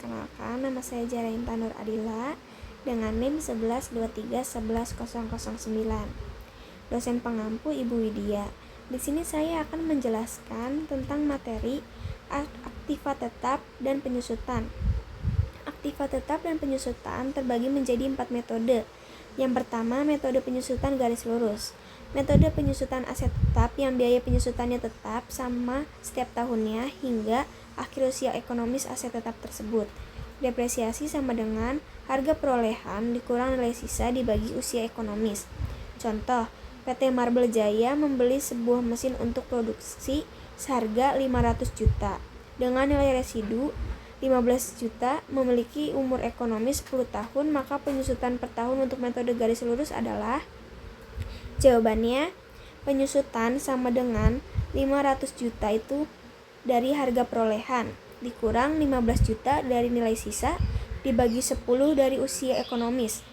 Perkenalkan, nama saya Jara Intan Nur Adila dengan NIM 1123111009. Dosen pengampu Ibu Widya. Di sini saya akan menjelaskan tentang materi aktiva tetap dan penyusutan. Aktiva tetap dan penyusutan terbagi menjadi 4 metode. Yang pertama, metode penyusutan garis lurus. Metode penyusutan aset tetap yang biaya penyusutannya tetap sama setiap tahunnya hingga akhir usia ekonomis aset tetap tersebut. Depresiasi sama dengan harga perolehan dikurang nilai sisa dibagi usia ekonomis. Contoh, PT Marble Jaya membeli sebuah mesin untuk produksi seharga 500 juta. Dengan nilai residu 15 juta, memiliki umur ekonomis 10 tahun, maka penyusutan per tahun untuk metode garis lurus adalah jawabannya, penyusutan sama dengan 500 juta itu dari harga perolehan, dikurang 15 juta dari nilai sisa, dibagi 10 dari usia ekonomis.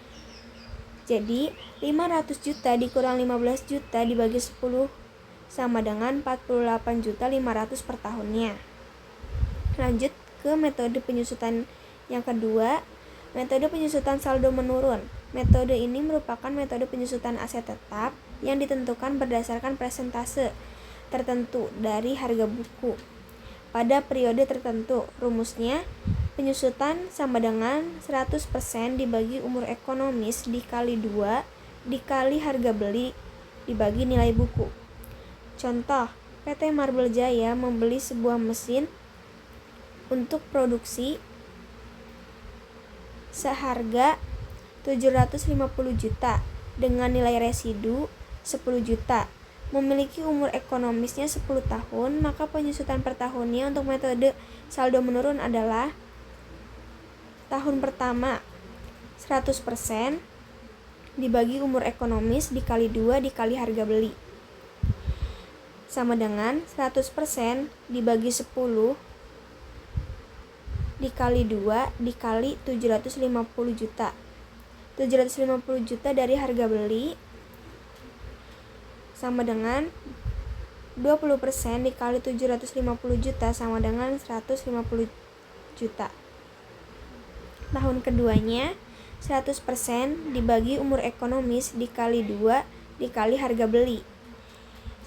Jadi, 500 juta dikurang 15 juta dibagi 10 sama dengan 48.500.000 per tahunnya. Lanjut ke metode penyusutan yang kedua, metode penyusutan saldo menurun. Metode ini merupakan metode penyusutan aset tetap yang ditentukan berdasarkan persentase tertentu dari harga buku pada periode tertentu. Rumusnya, penyusutan sama dengan 100% dibagi umur ekonomis dikali 2 dikali harga beli dibagi nilai buku. Contoh, PT Marble Jaya membeli sebuah mesin untuk produksi seharga 750 juta dengan nilai residu 10 juta. Memiliki umur ekonomisnya 10 tahun, maka penyusutan per tahunnya untuk metode saldo menurun adalah tahun pertama 100% dibagi umur ekonomis dikali 2 dikali harga beli sama dengan 100% dibagi 10 dikali 2 dikali 750 juta. 750 juta dari harga beli sama dengan 20% dikali 750 juta sama dengan 150 juta. Tahun keduanya 100% dibagi umur ekonomis dikali 2 dikali harga beli.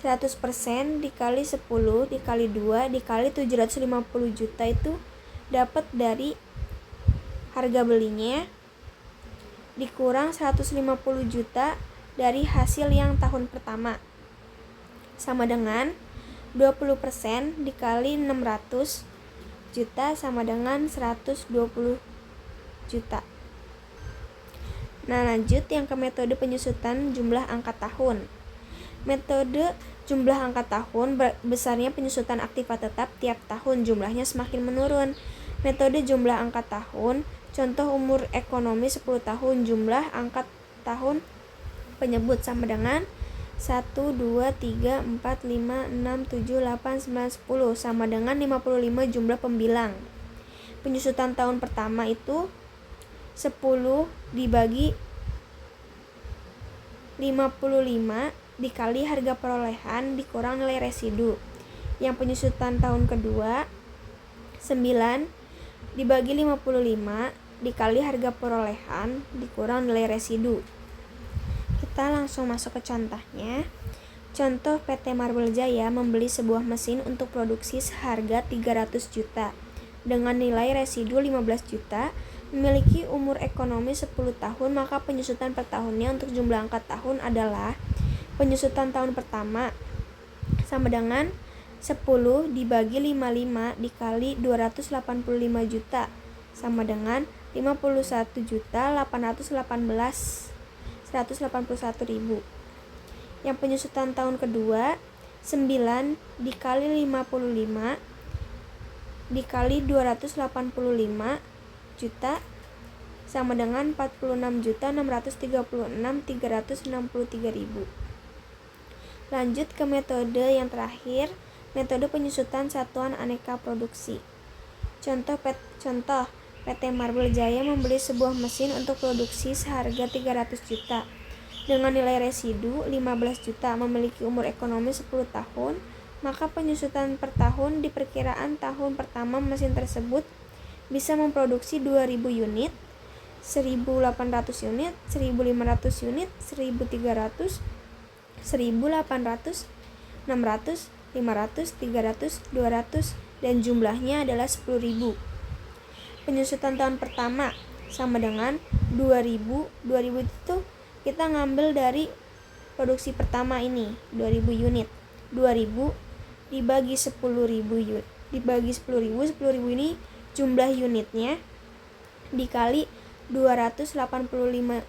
100% dikali 10 dikali 2 dikali 750 juta itu dapat dari harga belinya dikurang 150 juta dari hasil yang tahun pertama sama dengan 20% dikali 600 juta sama dengan 120 juta. Nah, lanjut yang ke metode penyusutan jumlah angka tahun. Metode jumlah angka tahun besarnya penyusutan aktiva tetap tiap tahun jumlahnya semakin menurun. Metode jumlah angka tahun, contoh umur ekonomi 10 tahun, jumlah angka tahun penyebut sama dengan 1, 2, 3, 4, 5, 6, 7, 8, 9, 10 sama dengan 55 jumlah pembilang. Penyusutan tahun pertama itu 10 dibagi 55 dikali harga perolehan dikurang nilai residu. Yang penyusutan tahun kedua 9 dibagi 55 dikali harga perolehan dikurang nilai residu. Kita langsung masuk ke contohnya. Contoh, PT Marble Jaya membeli sebuah mesin untuk produksi seharga 300 juta dengan nilai residu 15 juta, memiliki umur ekonomi 10 tahun, maka penyusutan per tahunnya untuk jumlah angka tahun adalah penyusutan tahun pertama sama dengan 10 dibagi 55 dikali 285 juta sama dengan 51.881.000. Yang penyusutan tahun kedua 9 dikali 55 dikali 285 juta sama dengan 46.636.363.000. Lanjut ke metode yang terakhir, metode penyusutan satuan aneka produksi. Contoh, PT Marble Jaya membeli sebuah mesin untuk produksi seharga 300 juta dengan nilai residu 15 juta, memiliki umur ekonomi 10 tahun, maka penyusutan per tahun di perkiraan tahun pertama mesin tersebut bisa memproduksi 2000 unit, 1800 unit, 1500 unit, 1300, 1800, 600, 500, 300, 200, dan jumlahnya adalah 10.000. Penyusutan tahun pertama sama dengan 2000. 2000 itu kita ngambil dari produksi pertama ini, 2000 unit. 2000 dibagi 10.000 unit. Dibagi 10.000, 10.000 ini jumlah unitnya dikali 285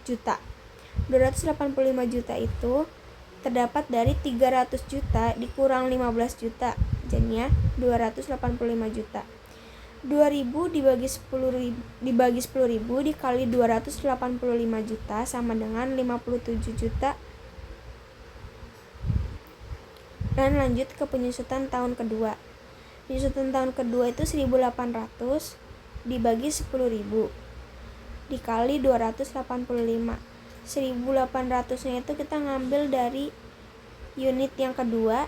juta. 285 juta itu terdapat dari 300 juta dikurang 15 juta. Jadinya 285 juta. 2000 dibagi 10.000 dikali 285 juta sama dengan 57 juta. Dan lanjut ke penyusutan tahun kedua. Penyusutan tahun kedua itu 1800 dibagi 10.000 dikali 285. 1800 nya itu kita ngambil dari unit yang kedua,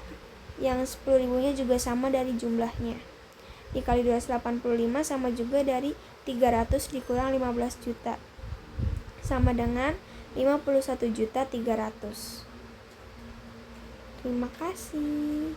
yang 10.000 nya juga sama dari jumlahnya, dikali 285 sama juga dari 300 dikurang 15 juta sama dengan 51.300.000. Terima kasih.